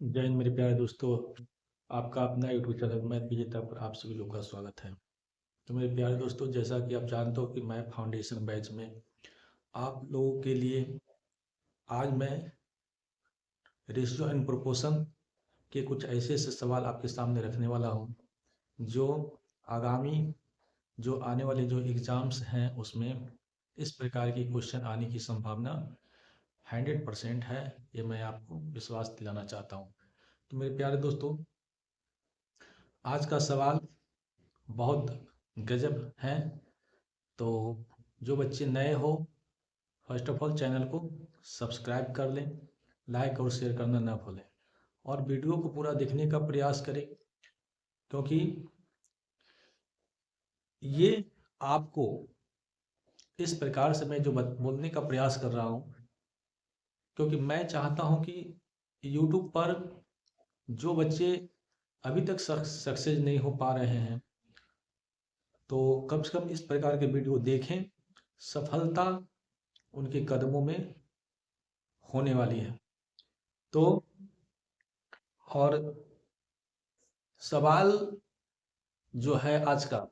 जय हिंद मेरे प्यारे दोस्तों। आपका अपना यूट्यूब चैनल मैथ विजेता पर आप सभी लोगों का स्वागत है। तो मेरे प्यारे दोस्तों, जैसा कि आप जानते हो कि मैं फाउंडेशन बैच में आप लोगों के लिए आज मैं रेशियो एंड प्रोपोर्शन के कुछ ऐसे ऐसे सवाल आपके सामने रखने वाला हूँ जो आगामी जो आने वाले जो एग्ज़ाम्स हैं उसमें इस प्रकार के क्वेश्चन आने की संभावना 100% है। ये मैं आपको विश्वास दिलाना चाहता हूँ। तो मेरे प्यारे दोस्तों, आज का सवाल बहुत गजब है। तो जो बच्चे नए हो, फर्स्ट ऑफ ऑल चैनल को सब्सक्राइब कर लें, लाइक और शेयर करना ना भूलें और वीडियो को पूरा देखने का प्रयास करें, क्योंकि ये आपको इस प्रकार से मैं जो बोलने का प्रयास कर रहा हूँ, क्योंकि मैं चाहता हूँ कि यूट्यूब पर जो बच्चे अभी तक सक्सेस नहीं हो पा रहे हैं, तो कम से कम इस प्रकार के वीडियो देखें। सफलता उनके कदमों में होने वाली है। तो और सवाल जो है आज का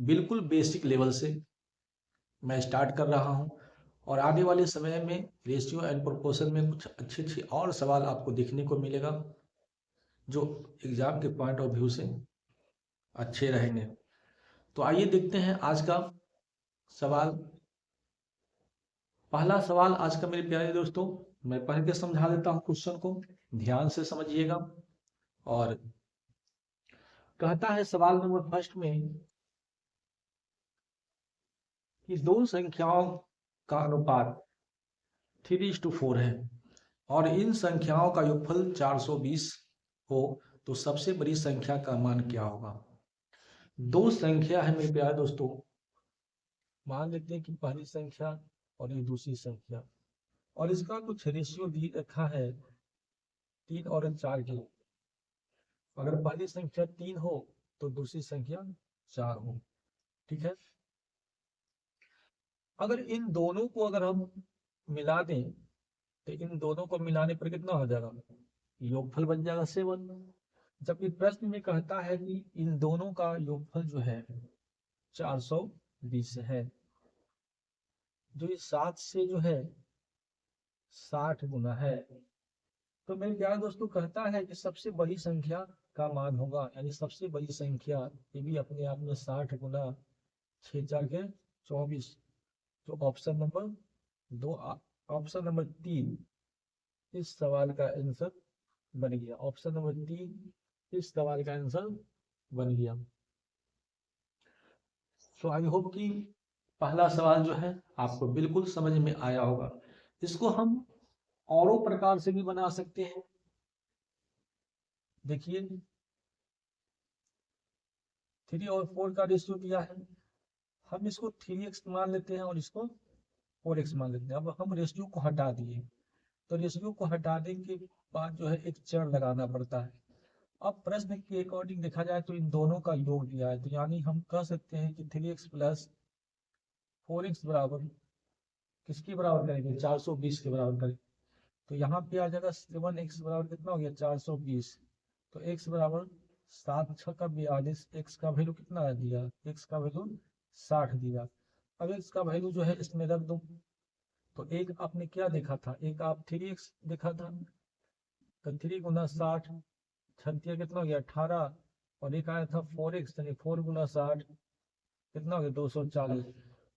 बिल्कुल बेसिक लेवल से मैं स्टार्ट कर रहा हूं, और आने वाले समय में रेशियो एंड प्रोपोर्शन में कुछ अच्छे अच्छे और सवाल आपको देखने को मिलेगा जो एग्जाम के पॉइंट ऑफ व्यू से अच्छे रहेंगे। तो आइए देखते हैं आज का सवाल। पहला सवाल आज का मेरे प्यारे दोस्तों, मैं पढ़ के समझा देता हूं क्वेश्चन को, ध्यान से समझिएगा। और कहता है सवाल नंबर फर्स्ट में कि दो संख्याओं का अनुपात 3:4 है और इन संख्याओं का योगफल 420 हो, तो सबसे बड़ी संख्या का मान क्या होगा। दो संख्या है मेरे प्यारे दोस्तों, मान लेते हैं कि पहली संख्या और ये दूसरी संख्या, और इसका कुछ रेशियो दी रखा है 3 और 4 के। अगर पहली संख्या 3 हो तो दूसरी संख्या 4 हो। ठीक है। अगर इन दोनों को अगर हम मिला दें तो इन दोनों को मिलाने पर कितना हो जाएगा, योगफल बन जाएगा 7। जबकि प्रश्न में कहता है कि इन दोनों का योगफल जो है 420 है, जो इस 7 से जो है 60 गुना है। तो मेरे प्यारे दोस्तों, कहता है कि सबसे बड़ी संख्या का मान होगा, यानी सबसे बड़ी संख्या ये भी अपने आप में 60 गुना 6×4 = 24। तो ऑप्शन नंबर 2, ऑप्शन नंबर 3 इस सवाल का आंसर बन गया। ऑप्शन नंबर 3 इस सवाल का आंसर बन गया। सो आई होप कि पहला सवाल जो है आपको बिल्कुल समझ में आया होगा। इसको हम औरों प्रकार से भी बना सकते हैं। देखिए, 3 और 4 का रेशियो दिया है, हम इसको 3x मान लेते हैं और इसको 4x मान लेते हैं। अब हम रेशियो को हटा दिए, तो रेशियो को हटाने के बाद जो है एक चर लगाना पड़ता है। अब प्रश्न के अकॉर्डिंग देखा जाए तो इन दोनों का योग दिया है, तो यानी हम कह सकते हैं कि 3x + 4x बराबर किसके बराबर करेंगे, 420 के बराबर करेंगे। तो यहाँ पे आ जाएगा 7x बराबर कितना हो गया, 420। तो x बराबर 7×6 = 42। x का वैल्यू कितना दिया, x का वैल्यू 60 दिया। अब x का वैल्यू जो है इसमें रख दो। तो एक आपने क्या देखा था, एक आप 3x देखा था, तो 3 × 60 छत्तीस कितना हो गया 18, और एक आया था 4x, यानी 4 × 60 कितना हो गया 240।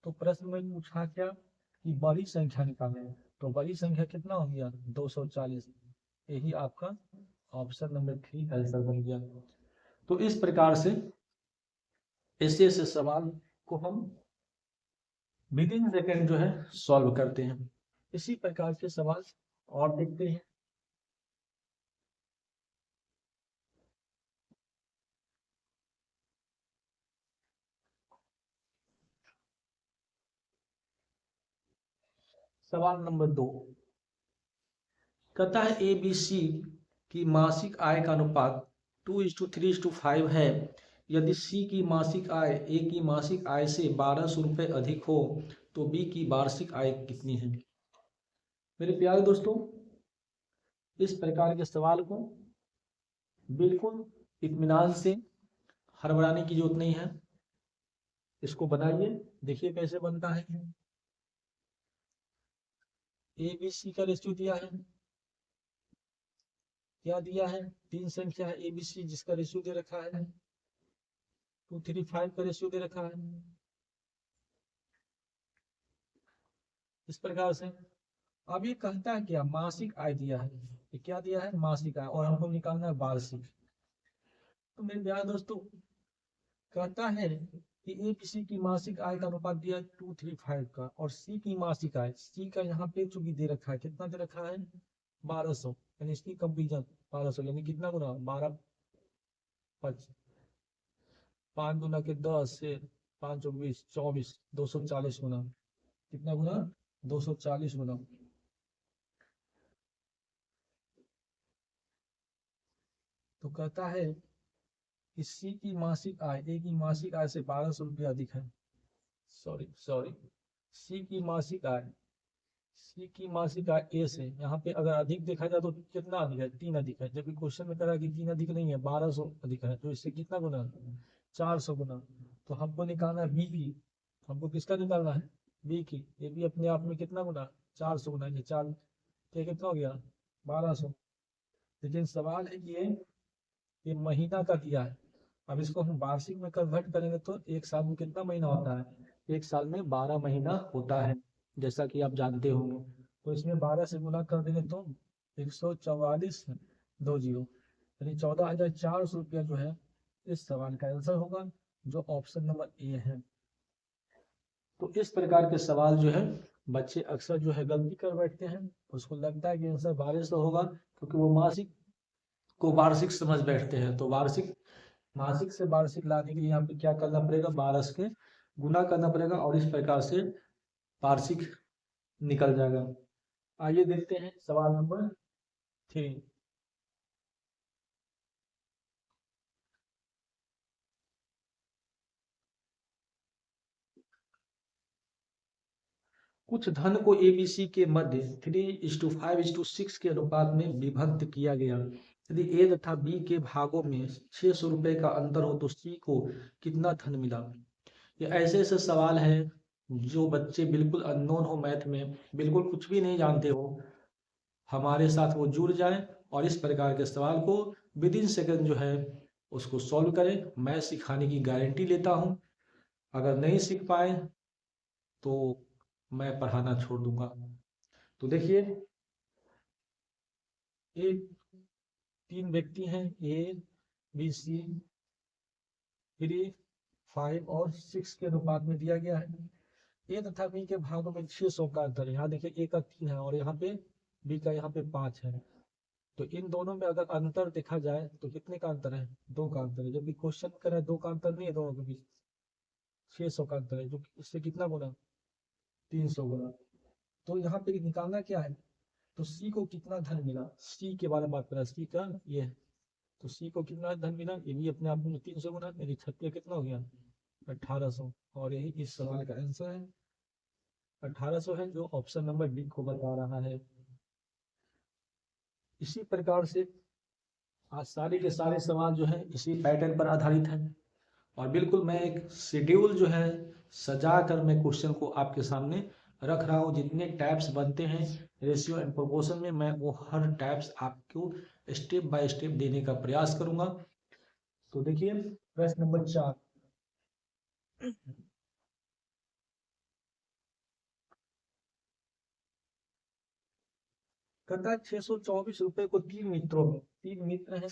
तो प्रश्न में पूछा क्या कि बड़ी संख्या निकालें, तो बड़ी संख्या कितना हो गया 240। यही आपका ऑप्शन नंबर 3 आंसर बन गया। तो इस प्रकार से ऐसे ऐसे सवाल को हम विद इन सेकेंड जो है सॉल्व करते हैं। इसी प्रकार के सवाल और देखते हैं। सवाल नंबर 2 कहता है ए बी सी की मासिक आय का अनुपात 2:3:5 है। यदि सी की मासिक आय ए की मासिक आय से 1200 रुपये अधिक हो तो बी की वार्षिक आय कितनी है। मेरे प्यारे दोस्तों, इस प्रकार के सवाल को बिल्कुल इत्मीनान से हड़बड़ाने की जरूरत नहीं है, इसको बनाइए, देखिए कैसे बनता है। ए बी सी का रेशियो दिया है, क्या दिया है, 3 संख्या है ए बी सी जिसका रेशियो दे रखा है 235 का रेशियो दे रखा है। इस प्रकार से अब ये कहता है क्या, मासिक आय दिया है, ये क्या दिया है, मासिक आय, और हमको निकालना है वार्षिक। तो मेरे प्यारे दोस्तों कहता है कि ए बी सी की मासिक आय का अनुपात दिया 235 का, और सी की मासिक आय, सी का यहाँ पे चूंकि दे रखा है, कितना दे रखा है 1200, यानी इसकी कंपेरिजन 1200 यानी कितना गुना 12 5 गुना के 10 से 5 24 24 240 गुना, कितना गुना 240 गुना। तो कहता है कि सी की मासिक आय ए की मासिक आय से 1200 रुपया अधिक है, सॉरी सी की मासिक आय, सी की मासिक आय ए से, यहाँ पे अगर अधिक देखा जाए तो कितना अधिक है, 3 अधिक है, जबकि क्वेश्चन में कह रहा है कि 3 अधिक नहीं है 1200 अधिक है, तो इससे कितना गुना 400 गुना। तो हमको निकालना है बी की, हमको किसका निकालना है बी की, ये भी अपने आप में कितना गुना 400 गुना, ये 4 ये कितना हो गया 1200। लेकिन सवाल है कि ये महीना का दिया है, अब इसको हम वार्षिक में कन्वर्ट करेंगे तो एक साल में कितना महीना होता है, एक साल में 12 महीना होता है, जैसा कि आप जानते होंगे। तो इसमें 12 से गुना कर देंगे तो 144 यानी 14,400 रुपया जो है इस सवाल का आंसर होगा, जो ऑप्शन नंबर ए है। तो इस प्रकार के सवाल जो है बच्चे अक्सर जो है गलती कर बैठते हैं, उसको लगता है कि आंसर 1200 होगा, क्योंकि वो मासिक को वार्षिक समझ बैठते हैं। तो मासिक से वार्षिक लाने के लिए यहाँ पे क्या करना पड़ेगा, 12 के गुना करना पड़ेगा, और इस प्रकार से वार्षिक निकल जाएगा। आइए देखते हैं सवाल नंबर 3। कुछ धन को एबीसी के मध्य 3:5:6 के अनुपात में विभक्त किया गया। यदि ए तथा बी के भागों में 600 रुपए का अंतर हो तो सी को कितना धन मिला। ये ऐसे ऐसे सवाल है जो बच्चे बिल्कुल अननोन हो, मैथ में बिल्कुल कुछ भी नहीं जानते हो, हमारे साथ वो जुड़ जाए और इस प्रकार के सवाल को विद इन सेकंड जो है उसको सॉल्व करें। मैं सिखाने की गारंटी लेता हूँ, अगर नहीं सीख पाए तो मैं पढ़ाना छोड़ दूंगा। तो देखिए एक 3 व्यक्ति हैं, ए बी सी 3 5 और 6 के अनुपात में दिया गया है। ए तथा बी के भागों में 600 का अंतर है, यहाँ देखिए ए का 3 है और यहाँ पे बी का यहाँ पे 5 है। तो इन दोनों में अगर अंतर देखा जाए तो कितने का अंतर है, 2 का अंतर है, जबकि क्वेश्चन कर 2 का अंतर नहीं है दोनों के बीच, 600 का अंतर है, जो इससे कितना गुना 300 गुना। तो यहाँ पे निकालना क्या है, तो सी को कितना धन मिला, सी के बारे में बात करें, सी का ये है, तो सी को कितना धन मिला, ये भी अपने आप में 300 गुना, मेरी 36 कितना हो गया 1800, और यही इस सवाल का आंसर है 1800 है, जो ऑप्शन नंबर बी को बता रहा है। इसी प्रकार से आज सारे के सारे सवाल जो है इसी पैटर्न पर आधारित है, और बिल्कुल मैं एक शेड्यूल जो है सजा कर मैं क्वेश्चन को आपके सामने रख रहा हूँ। जितने टाइप्स बनते हैं रेशियो एंड प्रोपोर्शन में, मैं वो हर टाइप्स आपको स्टेप बाय स्टेप देने का प्रयास करूंगा। तो देखिए प्रश्न नंबर 4, कहता है 624 रुपए को 3 मित्रों में, 3 मित्र हैं,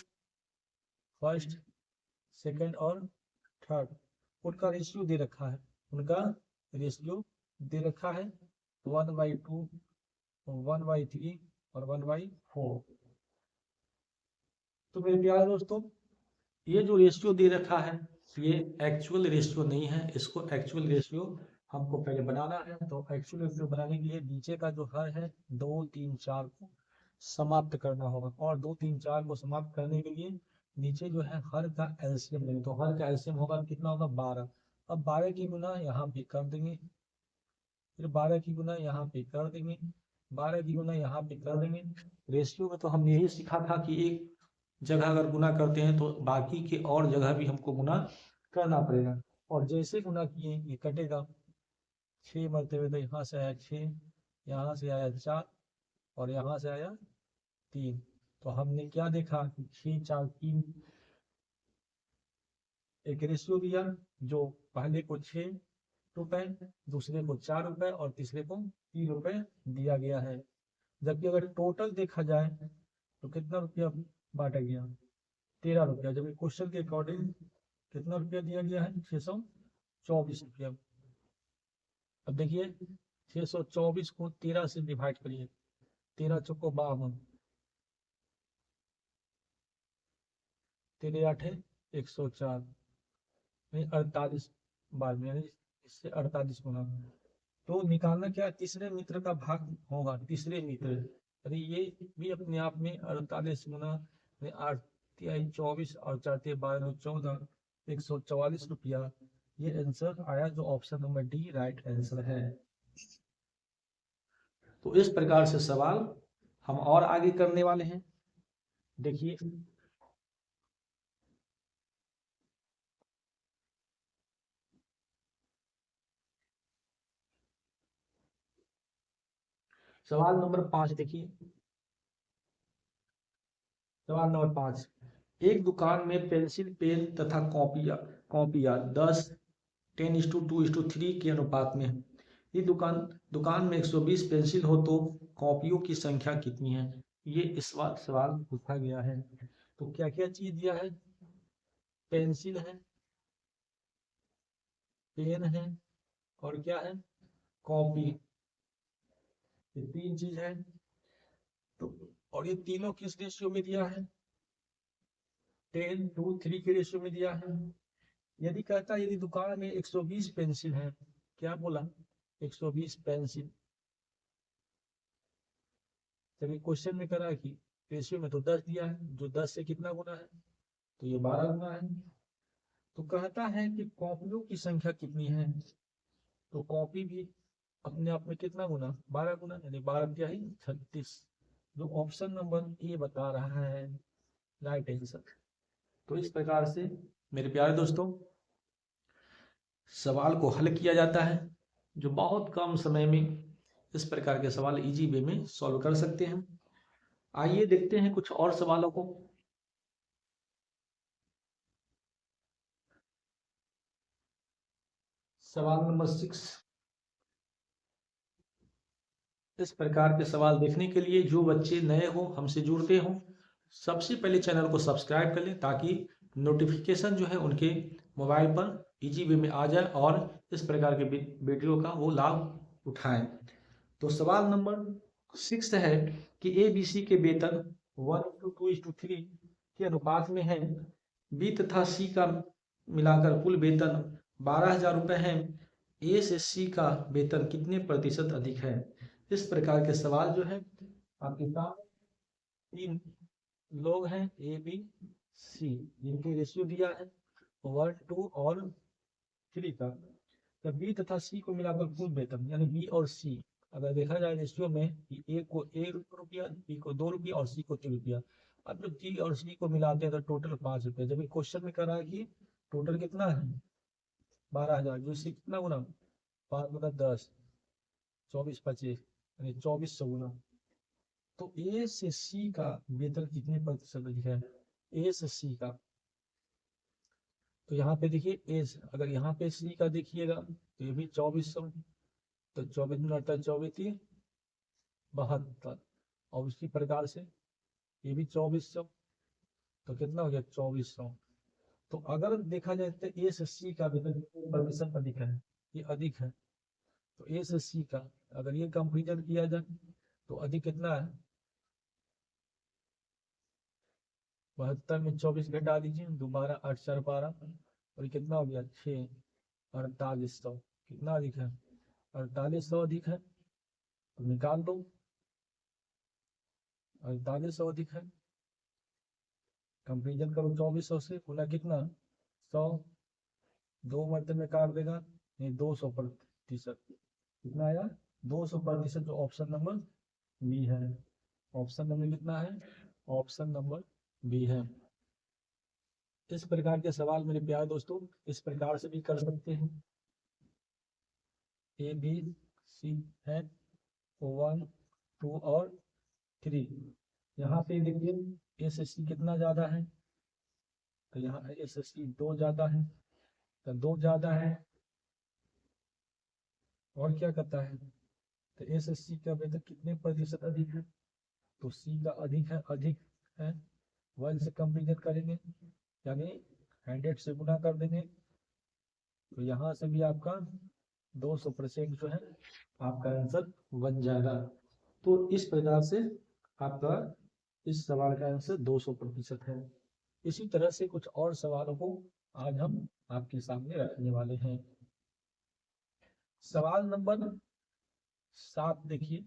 फर्स्ट सेकंड और थर्ड, उनका रेशियो दे रखा है, उनका रेशियो दे रखा है 1/2 1/3 और 1/4। तो मेरे प्यारे दोस्तों ये जो रेशियो दे रखा है ये एक्चुअल रेशियो नहीं है, इसको एक्चुअल रेशियो हमको पहले बनाना है। तो एक्चुअल रेशियो बनाने के लिए नीचे का जो हर है 2 3 4 को समाप्त करना होगा, और 2 3 4 को समाप्त करने के लिए नीचे जो है हर का एलसीएम लेंगे, तो हर का एलसीएम होगा कितना होगा 12। अब 12 की गुना यहाँ पे कर देंगे, फिर 12 की गुना यहाँ पे कर देंगे, 12 की गुना यहाँ पे कर देंगे। रेशियो में तो हमने यही सीखा था कि एक जगह अगर गुना करते हैं तो बाकी के और जगह भी हमको गुना करना पड़ेगा, और जैसे गुना किए ये कटेगा। 6 मरते तो यहाँ से आया 6, यहाँ से आया 4, और यहाँ से आया 3। तो हमने क्या देखा कि 6 4 3 एक रेशियो दिया, जो पहले को 6 रुपए, दूसरे को 4 रुपए और तीसरे को 3 रुपए दिया गया है। जबकि अगर टोटल देखा जाए तो कितना रुपया बांटा गया, 13 रुपया, जबकि क्वेश्चन के अकॉर्डिंग कितना रुपया दिया गया है, 624 रुपया। अब देखिए 624 को 13 से डिवाइड करिए, 13 चौको 52, 13 8 104, 48 बार में, यानी इससे 48 गुना। तो निकालना क्या है, तीसरे मित्र का भाग होगा, तीसरे मित्र। अरे ये भी अपने आप में 48 गुना 8 तिहाई 24 और 4 तिहाई 12 14, 144 रुपया। ये आंसर आया, जो option number D right answer है। तो इस प्रकार से सवाल हम और आगे करने वाले हैं। देखिए सवाल नंबर 5 देखिए। सवाल नंबर 5, एक दुकान में पेंसिल, पेन तथा कॉपियां 10 10:2:3 के अनुपात में है। ये दुकान में 120 पेंसिल हो तो कॉपियों की संख्या कितनी है? ये इस सवाल पूछा गया है। तो क्या क्या चीज दिया है, पेंसिल है, पेन है, और क्या है, कॉपी। ये 3 चीज है। तो और ये तीनों किस रेशियो में दिया है, 10:3 के रेशियो में दिया है। यदि कहता है यदि दुकान में 120 पेंसिल है, क्या बोला, 120 पेंसिल, जबकि क्वेश्चन में करा कि रेशियो में तो 10 दिया है, जो 10 से कितना गुना है, तो ये 12 गुना है। तो कहता है कि कॉपियों की संख्या कितनी है, तो कॉपी भी अपने आप में कितना गुना, 12 गुना, यानी 12 क्या है 36, जो ऑप्शन नंबर ए बता रहा है राइट आंसर। तो इस प्रकार से मेरे प्यारे दोस्तों सवाल को हल किया जाता है, जो बहुत कम समय में इस प्रकार के सवाल इजी वे में सॉल्व कर सकते हैं। आइए देखते हैं कुछ और सवालों को। सवाल नंबर 6, इस प्रकार के सवाल देखने के लिए जो बच्चे नए हो, हमसे जुड़ते हो, सबसे पहले चैनल को सब्सक्राइब कर लें, ताकि नोटिफिकेशन जो है उनके मोबाइल पर इजी वे में आ जाए और इस प्रकार के वीडियो का वो लाभ उठाएं। तो सवाल नंबर 6 है कि ABC के वेतन 1:2:3 के अनुपात में है। B तथा C का मिलाकर कुल वेतन 12,000 रुपये है। A से C का वेतन कितने प्रतिशत अधिक है? इस प्रकार के सवाल जो है आपके सामने 3 लोग हैं ABC, जिनके रेशियो दिया है 1 2 और 3 का। तो B तथा C को मिलाकर कुल वेतन, यानी B और C अगर देखा जाए रेशियो में कि A को 1 रुपया, B को 2 रुपया और C को 3 रुपया। अब जब B और C को मिलाते हैं तो टोटल 5 रुपये, जब क्वेश्चन में कह रहा है कि टोटल कितना है 12,000, जो इससे कितना गुना, 5 गुना 10, 24 25, यानी 2400 गुना। तो A से C का वेतन कितने प्रतिशत अधिक है, A से C का। तो यहाँ पे देखिए A, अगर यहाँ पे C का देखिएगा तो ये भी 2400, तो 24 गुना 24 72, और उसी प्रकार से ये भी 2400, तो कितना हो गया 2400। तो अगर देखा जाए तो A से C का वेतन प्रतिशत अधिक है, ये अधिक है। तो A से C का अगर ये कंपेरिजन किया जाए तो अधिक कितना है, 72 में 24 घटा दीजिए, दोबारा 8 4 12, और ये कितना हो गया 6, 4800। कितना अधिक है, 4800 अधिक है। तो निकाल दो, 4800 अधिक है, कंपेरिजन करो 2400 से, गुना कितना 100, 2 मरते में काट देगा, नहीं 200%। कितना आया 200%, जो ऑप्शन नंबर बी है। ऑप्शन नंबर कितना है? ऑप्शन नंबर बी है। इस प्रकार के सवाल मेरे प्यारे दोस्तों इस प्रकार से भी कर सकते हैं। ए बी सी है 1 2 और 3। यहाँ पे देखिए एसएससी कितना ज्यादा है, तो यहाँ एसएससी 2 ज्यादा है, तो 2 ज्यादा है और क्या करता है, तो एसएससी का वेतन कितने प्रतिशत अधिक है, तो सी का अधिक है। 1 से कंपेरिजन करेंगे यानी 100 से गुना कर देंगे, तो यहाँ से भी आपका 200% जो है आपका आंसर बन जाएगा। तो इस प्रकार से आपका इस सवाल का आंसर 200% है। इसी तरह से कुछ और सवालों को आज हम आपके सामने रखने वाले हैं। सवाल नंबर 7 देखिए।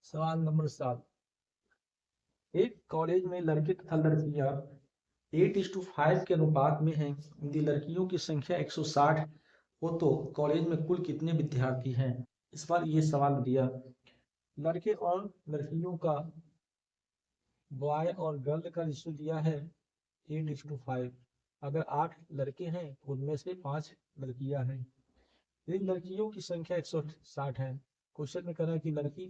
सवाल नंबर 7, एक कॉलेज में लड़के तथा लड़कियां 8:5 के अनुपात में हैं। यदि लड़कियों की संख्या 160 हो तो कॉलेज में कुल कितने विद्यार्थी हैं? इस बार ये सवाल दिया, लड़के और लड़कियों का बॉय और गर्ल का रेशियो दिया है 8:5। अगर 8 लड़के हैं तो उनमें से 5 लड़कियां हैं। यदि लड़कियों की संख्या 160 है, क्वेश्चन में कह रहा है कि लड़की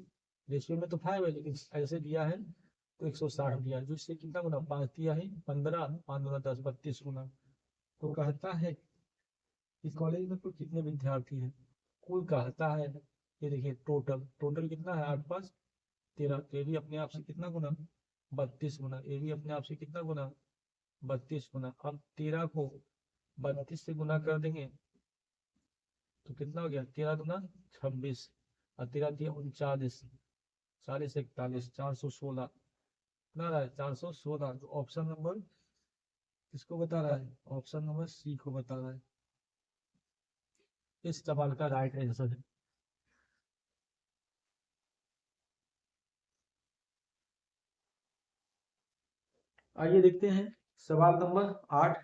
रेशियो में तो 5 है लेकिन ऐसे दिया है तो 160 दिया है, जो इससे कितना गुना 5 दिया है 15, 5 गुना 10 32 गुना। तो कहता है इस कॉलेज में कुल कितने विद्यार्थी हैं? कुल कहता है, ये देखिए टोटल कितना है 8 5 13, तो ये भी अपने आप से कितना गुना 32 गुना, ये भी अपने आप से कितना गुना 32 गुना। अब 13 को 32 से गुना कर देंगे तो कितना हो गया 13 गुना 26 और 13 दिया 39, 40 41 416, कितना रहा है 416। तो ऑप्शन नंबर किसको बता रहा है? ऑप्शन नंबर सी को बता रहा है। इस सवाल का राइट आंसर है। आइए देखते हैं सवाल नंबर 8।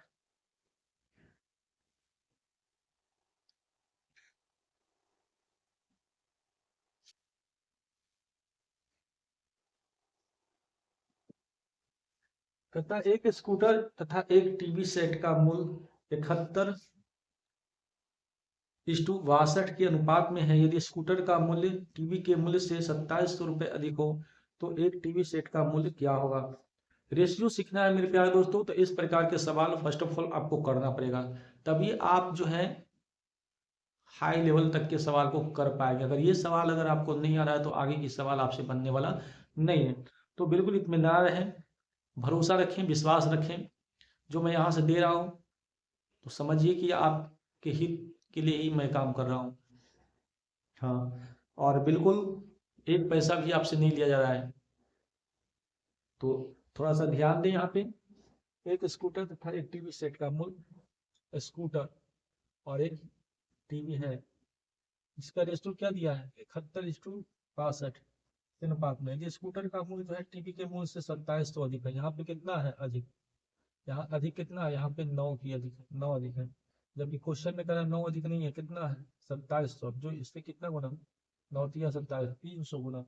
कहता एक स्कूटर तथा एक टीवी सेट का मूल्य 71:62 के अनुपात में है। यदि स्कूटर का मूल्य टीवी के मूल्य से 2700 रुपये अधिक हो तो एक टीवी सेट का मूल्य क्या होगा? रेशियो सीखना है मेरे प्यारे दोस्तों, तो इस प्रकार के सवाल फर्स्ट ऑफ ऑल आपको करना पड़ेगा, तभी आप जो है हाई लेवल तक के सवाल को कर पाएंगे। अगर ये सवाल अगर आपको नहीं आ रहा है तो आगे की सवाल आपसे बनने वाला नहीं है। तो बिल्कुल इत्मीनान रहें, भरोसा रखें, विश्वास रखें। जो मैं यहाँ से दे रहा हूँ तो समझिए कि आपके हित के लिए ही मैं काम कर रहा हूँ। हाँ, और बिल्कुल एक पैसा भी आपसे नहीं लिया जा रहा है, तो थोड़ा सा ध्यान दें यहाँ पे। एक स्कूटर तथा एक टीवी सेट का मूल्य, स्कूटर और एक टीवी है, इसका रेशियो क्या दिया है 71:62 के अनुपात में। ये स्कूटर का मूल्य जो है टीवी के मूल्य से 2700 अधिक है। यहाँ पे कितना है अधिक, यहाँ अधिक कितना है, यहाँ पे 9 की अधिक है, 9 अधिक है। जबकि क्वेश्चन में कह रहा है 9 अधिक नहीं है, कितना है 2700, जो इससे कितना गुना 9 तिया 27 300 गुना।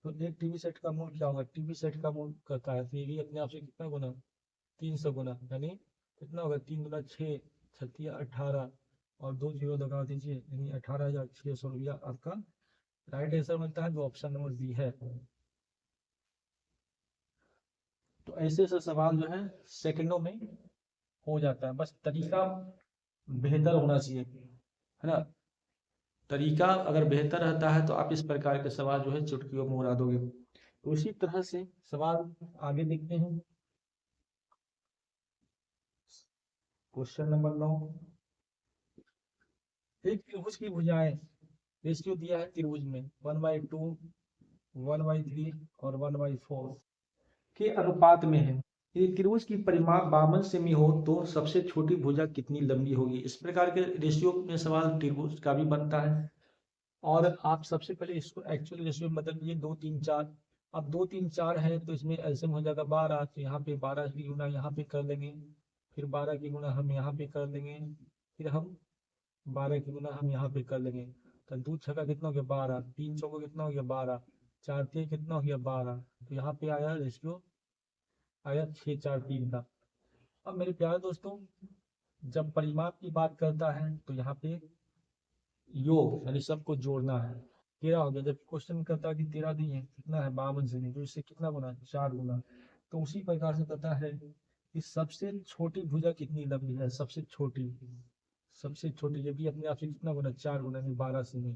तो एक टीवी सेट का मूल्य क्या होगा, टीवी सेट का मूल्य कहता है टीवी अपने आप से कितना गुना 300 गुना, यानी कितना होगा 3 गुना 6 छत्तीस 18 और 2 जीरो लगा दीजिए, यानी 18,600 रुपया आपका राइट आंसर बनता है, जो ऑप्शन नंबर बी है। तो ऐसे ऐसे सवाल जो है सेकंडों में हो जाता है, बस तरीका बेहतर होना चाहिए, है ना। तरीका अगर बेहतर रहता है तो आप इस प्रकार के सवाल जो है चुटकियों में उड़ा दोगे। तो इसी तरह से सवाल आगे देखते हैं। क्वेश्चन नंबर 9, एक त्रिभुज की भुजाएं रेशियो दिया है त्रिभुज में 1/2 1/3 और 1/4 के अनुपात में है। यदि त्रिभुज की परिमाप 52 सेमी हो तो सबसे छोटी भुजा कितनी लंबी होगी? इस प्रकार के रेशियो में सवाल त्रिभुज का भी बनता है। और आप सबसे पहले इसको एक्चुअल रेशियो में बदल लीजिए 2 3 4। अब 2 3 4 है तो इसमें एलसीएम हो जाएगा 12, तो यहाँ पे 12 की गुना यहाँ पे कर लेंगे, फिर 12 की गुना हम यहाँ पे कर लेंगे, फिर हम 12 की गुना हम यहाँ पे कर लेंगे। तो 2 छक्का कितना हो गया 12, 3 चौका कितना हो गया 12, 4 तिया कितना हो गया 12। तो यहाँ पे आया रेशियो आया 6:4:3 का। अब मेरे प्यारे दोस्तों, जब परिमाप की बात करता है तो यहाँ पे योग यानी सबको जोड़ना है। 13 हो गया, जब क्वेश्चन करता है कि 13 दी है कितना है 52 से नहीं, तो इससे कितना गुना 4 गुना। तो उसी प्रकार से कहता है कि सबसे छोटी भुजा कितनी लंबी है, सबसे छोटी ये भी अपने आप से कितना गुना 4 गुना, 12 से नहीं।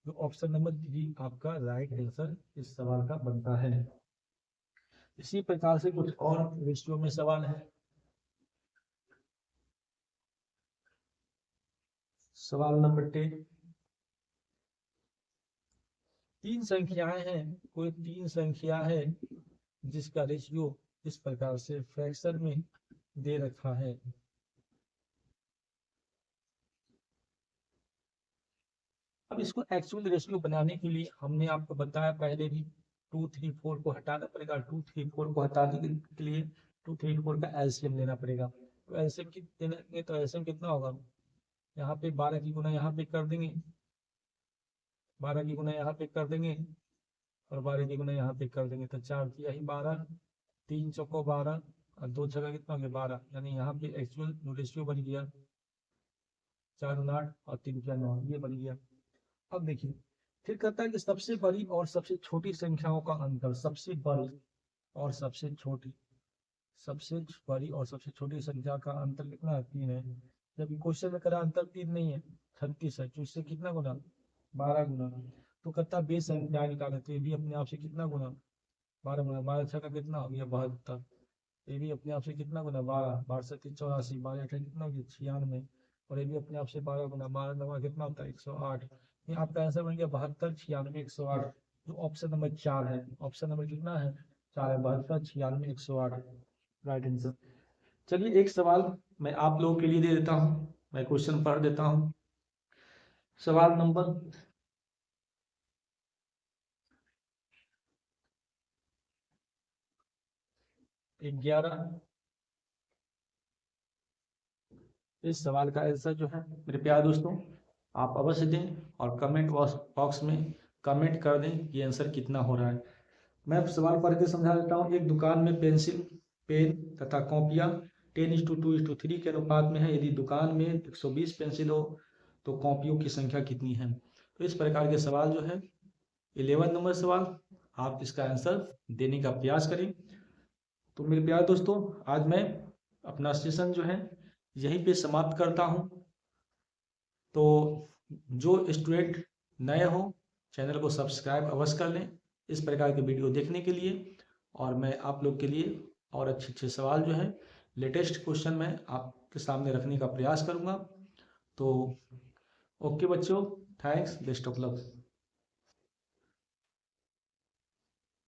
तो ऑप्शन नंबर 3 आपका राइट आंसर इस सवाल का बनता है। इसी प्रकार से कुछ और रेशियो में सवाल है। सवाल नंबर 10, 3 संख्याएं हैं, कोई 3 संख्या है जिसका रेशियो इस प्रकार से फ्रैक्शन में दे रखा है। अब इसको एक्चुअल रेशियो बनाने के लिए हमने आपको बताया पहले भी 2, 3, 4 को हटाना पड़ेगा। 2, 3, 4 को हटाने के लिए 2, 3, 4 का एलसीएम लेना पड़ेगा। तो एलसीएम लेंगे तो एलसीएम कितना होगा, यहाँ पे 12 की गुना यहाँ पे कर देंगे, 12 की गुना यहाँ पे कर देंगे और 12 की गुना यहाँ पे कर देंगे। तो 4 तिया 12, 3 चौको 12 और 2 छक्का कितना हो गया 12, यानी यहाँ पे एक्चुअल रेशियो बन गया 4, 8 और 3 क्या 9, ये बन गया। अब देखिए फिर कहता है कि सबसे बड़ी और सबसे छोटी संख्याओं का अंतर, सबसे बड़ी और सबसे छोटी, सबसे बड़ी और सबसे छोटी संख्या का अंतर कितना है 3 है। जब क्वेश्चन में करा अंतर 3 नहीं है 36 है, तो इससे कितना गुना 12 गुना। तो कहता है बेस संख्या निकाले, तो ये भी अपने आप से कितना गुना 12 गुना, 12 छक्का कितना हो गया 72, ये भी अपने आप से कितना गुना 12, 12 से 3 84, 12 8 कितना हो गया 96, और ये भी अपने आप से 12 गुना, 12 9 कितना होता है 108। ये आपका आंसर बन गया 72, 96, 108, जो ऑप्शन नंबर 4 है। ऑप्शन नंबर कितना है 4 है, 72, 96, 108 राइट आंसर। चलिए एक सवाल मैं आप लोगों के लिए दे देता हूँ, मैं क्वेश्चन पढ़ देता हूँ। सवाल नंबर 11, इस सवाल का आंसर जो है मेरे प्यारे दोस्तों आप अवश्य दें और कमेंट बॉक्स में कमेंट कर दें कि आंसर कितना हो रहा है। मैं सवाल पढ़ के समझा देता हूँ। एक दुकान में पेंसिल, पेन तथा कॉपियाँ 10:2:3 के अनुपात में है। यदि दुकान में 120 पेंसिल हो तो कॉपियों की संख्या कितनी है। तो इस प्रकार के सवाल जो है 11 नंबर सवाल, आप इसका आंसर देने का प्रयास करें। तो मेरे प्यारे दोस्तों आज मैं अपना सेशन जो है यहीं पे समाप्त करता हूं। तो जो स्टूडेंट नए हो चैनल को सब्सक्राइब अवश्य कर लें इस प्रकार के वीडियो देखने के लिए, और मैं आप लोग के लिए और अच्छे सवाल जो है लेटेस्ट क्वेश्चन मैं आपके सामने रखने का प्रयास करूंगा। तो ओके बच्चों, थैंक्स, बेस्ट ऑफ लक।